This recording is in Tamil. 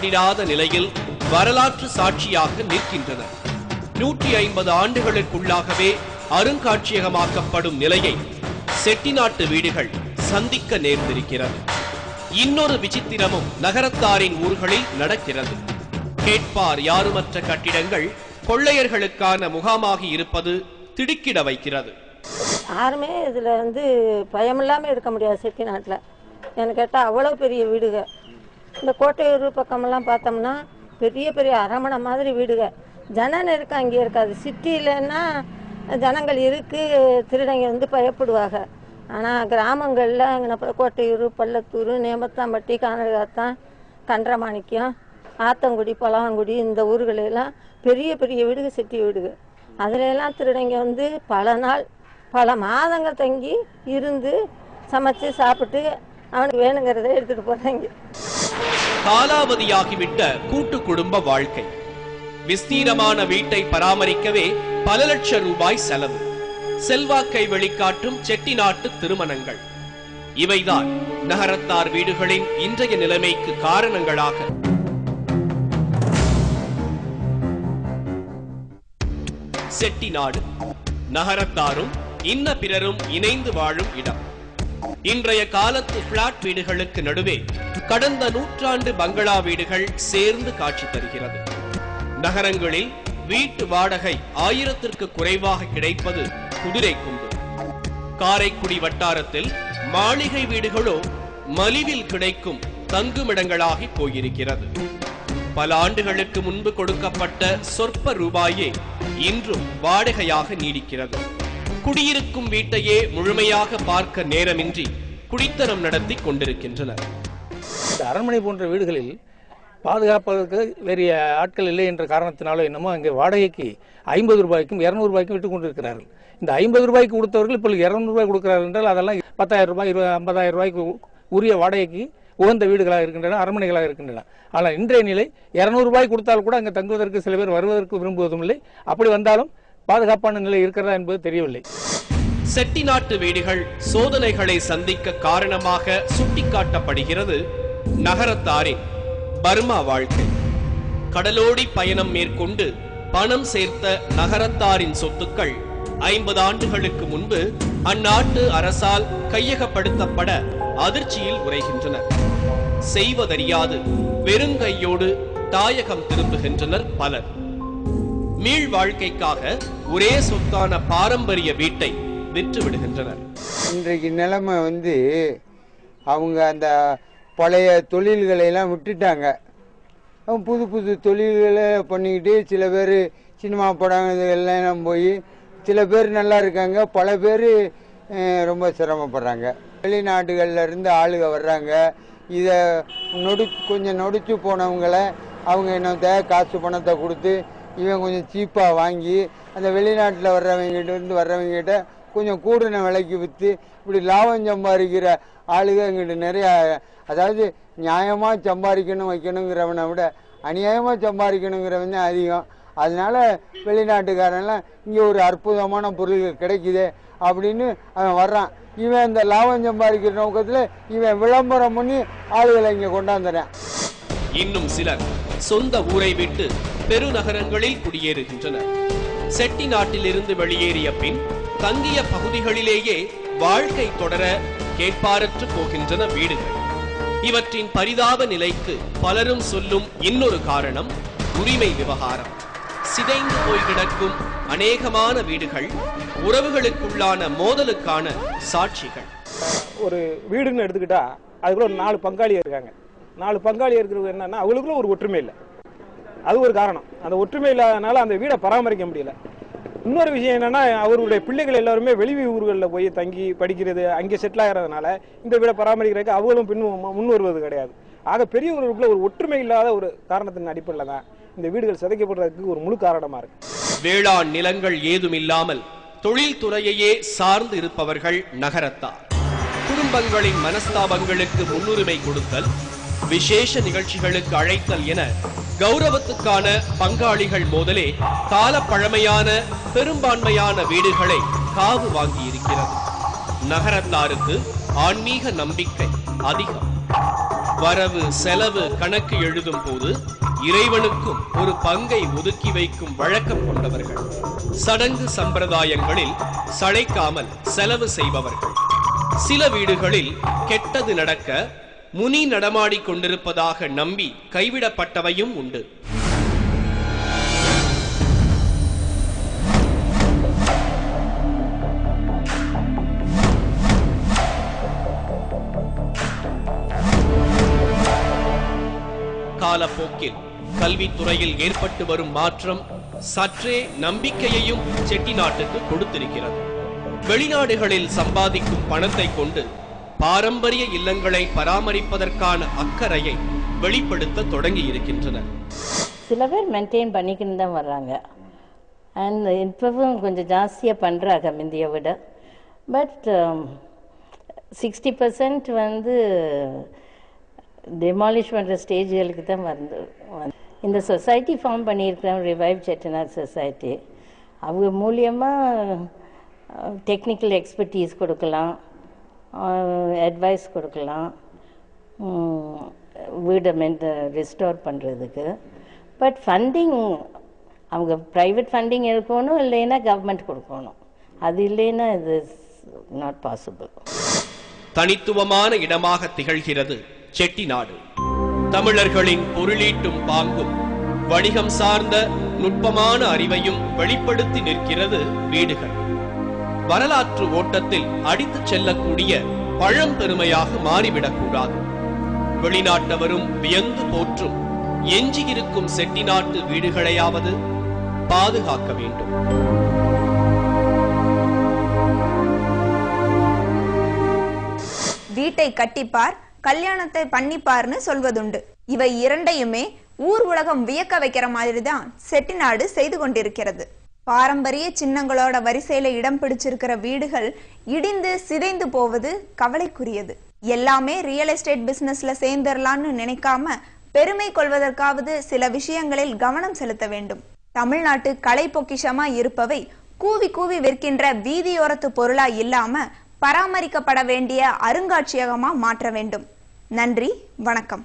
கண்டிராத நிலையில் வரலாற்று சாட்சியாக நிற்கின்றன. 150 ஆண்டுகளுக்குள்ளாகவே அருங்காட்சியகமாக்கப்படும் நிலையை செட்டிநாட்டு வீடுகள் சந்திக்க நேர்ந்திருக்கிறது. இன்னொரு விசித்திரமும் நகரத்தாரின் ஊர்களில் நடக்கிறது. கேட்பார் யாருமற்ற கட்டிடங்கள் கொள்ளையர்களுக்கான முகாமாகி இருப்பது திடுக்கிட வைக்கிறது. யாருமே இதுல பயமில்லாம இருக்க முடியாது. செட்டிநாட்டில் எனக்கு கேட்டால் அவ்வளோ பெரிய வீடுக. இந்த கோட்டையூர் பக்கமெல்லாம் பார்த்தோம்னா பெரிய பெரிய அரமனை மாதிரி வீடுக. ஜன நெருக்கம் அங்கே இருக்காது. சிட்டியிலன்னா ஜனங்கள் இருக்கு, திருடங்க பயப்படுவாங்க. ஆனால் கிராமங்களில் அங்கே கோட்டையூர், பள்ளத்தூர், நேமத்தாம்பட்டி, கானகாத்தான், கன்றமாணிக்கம், ஆத்தங்குடி, பழவங்குடி இந்த ஊர்களெல்லாம் பெரிய பெரிய வீடுக, சிட்டி வீடுக. அதிலெல்லாம் திருடங்க பல நாள் பல மாதங்கள் தங்கி இருந்து சமைச்சு சாப்பிட்டு அவனுக்கு வேணுங்கிறத எடுத்துட்டு போறாங்க. காலாவதியாகிவிட்ட கூட்டு குடும்ப வாழ்க்கை. விஸ்தீரமான வீட்டை பராமரிக்கவே பல லட்சம் ரூபாய் செலவு. செல்வாக்கை வெளிக்காட்டும் செட்டிநாட்டு திருமணங்கள். இவைதான் நகரத்தார் வீடுகளின் இன்றைய நிலைமைக்கு காரணங்களாக. செட்டிநாடு நகரத்தாரும் இன்ன பிறரும் இணைந்து வாழும் இடம். இன்றைய காலத்து பிளாட் வீடுகளுக்கு நடுவே கடந்த நூற்றாண்டு பங்களா வீடுகள் சேர்ந்து காட்சி தருகிறது. நகரங்களில் வீட்டு வாடகை 1000ற்கு குறைவாக கிடைப்பது குதிரை கொண்டு. காரைக்குடி வட்டாரத்தில் மாளிகை வீடுகளோ மலிவில் கிடைக்கும் தங்குமிடங்களாகி போயிருக்கிறது. பல ஆண்டுகளுக்கு முன்பு கொடுக்கப்பட்ட சொற்ப ரூபாயே இன்றும் வாடகையாக நீடிக்கிறது. குடியிருக்கும் வீட்டையே முழுமையாக பார்க்க நேரமின்றி குடித்தனம் நடத்தி கொண்டிருக்கின்றனர். அரண்மனை போன்ற வீடுகளில் பாதுகாப்பதற்கு வேறு ஆட்கள் இல்லை என்ற காரணத்தினாலோ என்னமோ அங்கே வாடகைக்கு 50 ரூபாய்க்கும் 200 ரூபாய்க்கும் விட்டுக் கொண்டிருக்கிறார்கள். இந்த 50 ரூபாய்க்கு கொடுத்தவர்கள் இப்போ 200 ரூபாய் கொடுக்கிறார்கள் என்றால் அதெல்லாம் 10,000 ரூபாய் 50,000 ரூபாய்க்கு உரிய வாடகைக்கு உகந்த வீடுகளாக இருக்கின்றன, அரண்மனைகளாக இருக்கின்றன. ஆனால் இன்றைய நிலை 200 ரூபாய் கொடுத்தால் கூட அங்கே தங்குவதற்கு சில பேர் வருவதற்கு விரும்புவதும் இல்லை. அப்படி வந்தாலும் பாதுகாப்பான நிலை இருக்கிறதா என்பது தெரியவில்லை. செட்டிநாட்டு வீடுகள் சோதனைகளை சந்திக்க காரணமாக சுட்டிக்காட்டப்படுகிறது நகரத்தாரின் பர்மா வாழ்க்கை. கடலோடி பயணம் மேற்கொண்டு பணம் சேர்த்த நகரத்தாரின் சொத்துக்கள் 50 ஆண்டுகளுக்கு முன்பு அந்நாட்டு அரசால் கையகப்படுத்தப்பட அதிர்ச்சியில் உரைகின்றன. செய்வதறியாது வெறுங்கையோடு தாயகம் திரும்புகின்றனர் பலர். மீள் வாழ்க்கைக்காக ஒரே சொத்தான பாரம்பரிய வீட்டை விற்று விடுகின்றனர். இன்றைக்கு நிலைமை அவங்க அந்த பழைய தொழில்களை எல்லாம் விட்டுட்டாங்க. புது புது தொழில்களை பண்ணிக்கிட்டு சில பேர் சினிமா படம் இதெல்லாம் போய் சில பேர் நல்லா இருக்காங்க, பல பேர் ரொம்ப சிரமப்படுறாங்க. வெளிநாடுகளில் இருந்து ஆளுக வர்றாங்க. இதை கொஞ்சம் நொடிச்சு போனவங்களை அவங்க என்ன காசு பணத்தை கொடுத்து இவன் கொஞ்சம் சீப்பாக வாங்கி அந்த வெளிநாட்டில் வர்றவங்ககிட்ட கொஞ்சம் கூடுன விலைக்கு விற்று இப்படி லாபம் சம்பாதிக்கிற ஆளுக எங்கிட்ட நிறையா. அதாவது நியாயமாக சம்பாதிக்கணும் வைக்கணுங்கிறவனை விட அநியாயமாக சம்பாதிக்கணுங்கிறவன் தான் அதிகம். அதனால வெளிநாட்டுக்காரன்லாம் இங்கே ஒரு அற்புதமான பொருள்கள் கிடைக்குது அப்படின்னு அவன் வர்றான். இவன் இந்த லாபம் சம்பாதிக்கிற நோக்கத்தில் இவன் விளம்பரம் பண்ணி ஆளுகளை இங்கே கொண்டாந்துறான். இன்னும் சிலர் சொந்த ஊரை விட்டு பெருநகரங்களில் குடியேறுகின்றனர். செட்டி நாட்டிலிருந்து வெளியேறிய பின் தங்கிய பகுதிகளிலேயே வாழ்க்கை தொடர கேட்பாரற்று போகின்றன வீடுகள். இவற்றின் பரிதாப நிலைக்கு பலரும் சொல்லும் இன்னொரு காரணம் உரிமை விவகாரம். சிதைந்து போய் கிடக்கும் அநேகமான வீடுகள் உறவுகளுக்குள்ளான மோதலுக்கான சாட்சிகள். ஒரு வீடுன்னு எடுத்துக்கிட்டா அதுக்குள்ள ஒரு 4 பங்காளி இருக்காங்க. 4 பங்காளி இருக்கிறது என்னன்னா அவங்களுக்குள்ள ஒரு ஒற்றுமை இல்லை. அது ஒரு காரணம். அந்த ஒற்றுமை இல்லாதனால அந்த வீடை பராமரிக்க முடியல. இன்னொரு விஷயம் என்னன்னா அவருடைய பிள்ளைகள் எல்லாருமே வெளி ஊர்களில் போய் தங்கி படிக்கிறது, அங்கே செட்டில் ஆகிறதுனால இந்த வீடை பராமரிக்கிறதுக்கு அவங்களும் முன் வருவது கிடையாது. ஆக பெரிய ஊருக்குள்ள ஒரு ஒற்றுமை இல்லாத ஒரு காரணத்தின் அடிப்படையில் தான் இந்த வீடுகள் சிதைக்கப்படுறதுக்கு ஒரு முழு காரணமா இருக்கு. வேளாண் நிலங்கள் ஏதும் இல்லாமல் தொழில் துறையையே சார்ந்து இருப்பவர்கள் நகரத்தார். குடும்பங்களின் மனஸ்தாபங்களுக்கு முன்னுரிமை கொடுத்தல், விசேஷ நிகழ்ச்சிகளுக்கு அழைத்தல் என கௌரவத்துக்கான பங்காளிகள் மோதலே கால பழமையான பெரும்பான்மையான வீடுகளை காவு வாங்கியிருக்கிறது. நகரத்தாருக்கு ஆன்மீக நம்பிக்கை அதிகம். வரவு செலவு கணக்கு எழுதும் போது இறைவனுக்கும் ஒரு பங்கை ஒதுக்கி வைக்கும் வழக்கம் கொண்டவர்கள். சடங்கு சம்பிரதாயங்களில் சளைக்காமல் செலவு செய்பவர்கள். சில வீடுகளில் கெட்டது நடக்க முனி நடமாடிக் கொண்டிருப்பதாக நம்பி கைவிடப்பட்டவையும் உண்டு. காலப்போக்கில் கல்வித்துறையில் ஏற்பட்டு வரும் மாற்றம் சற்றே நம்பிக்கையையும் செட்டிநாட்டுக்கு கொடுத்திருக்கிறது. வெளிநாடுகளில் சம்பாதிக்கும் பணத்தை கொண்டு பாரம்பரிய இல்லங்களை பராமரிப்பதற்கான அக்கறையை வெளிப்படுத்த தொடங்கி இருக்கின்றனர். சில பேர் மெயின்டைன் பண்ணிக்கிட்டு தான் வர்றாங்க. அண்ட் இப்பவும் கொஞ்சம் ஜாஸ்தியாக பண்ணுறாங்க முந்தைய விட. பட் 60% வந்து டெமாலிஷ் பண்ணுற ஸ்டேஜ்களுக்கு தான் வந்து இந்த சொசைட்டி ஃபார்ம் பண்ணியிருக்கிறோம், ரிவைவ் செட்டிநாடு சொசைட்டி. அவங்க மூலியமாக டெக்னிக்கல் எக்ஸ்பர்டீஸ் கொடுக்கலாம், அட்வைஸ் கொடுக்கலாம் வீடை ரிஸ்டோர் பண்ணுறதுக்கு. பட் ஃபண்டிங் அவங்க ப்ரைவேட் ஃபண்டிங் இருக்கணும், இல்லைன்னா கவர்மெண்ட் கொடுக்கணும். அது இல்லைன்னா இது நாட் பாசிபிள். தனித்துவமான இடமாக திகழ்கிறது செட்டிநாடு. தமிழர்களின் பொருளீட்டும் பாங்கும் வணிகம் சார்ந்த நுட்பமான அறிவையும் வெளிப்படுத்தி நிற்கிறது வீடுகள். வரலாற்று ஓட்டத்தில் அடித்துச் செல்லக்கூடிய பழம்பெருமையாக மாறிவிடக்கூடாது. வெளிநாட்டவரும் வியந்து போற்றும் எஞ்சியிருக்கும் செட்டிநாட்டு வீடுகளையாவது பாதுகாக்க வேண்டும். வீட்டை கட்டிப்பார், கல்யாணத்தை பண்ணிப்பார்னு சொல்வதுண்டு. இவை இரண்டையுமே ஊர் உலகம் வியக்க வைக்கிற மாதிரி தான் செட்டிநாடு செய்து கொண்டிருக்கிறது. பாரம்பரிய சின்னங்களோட வரிசையில இடம் பிடிச்சிருக்கிற வீடுகள் இடிந்து சிதைந்து போவது கவலைக்குரியது. எல்லாமே ரியல் எஸ்டேட் பிசினஸ்ல சேர்ந்துடலான்னு நினைக்காம பெருமை கொள்வதற்காவது சில விஷயங்களில் கவனம் செலுத்த வேண்டும். தமிழ்நாட்டு கலை பொக்கிஷமா இருப்பவை கூவி கூவி விற்கின்ற வீதியோரத்து பொருளா இல்லாம பராமரிக்கப்பட வேண்டிய அருங்காட்சியகமா மாற்ற வேண்டும். நன்றி, வணக்கம்.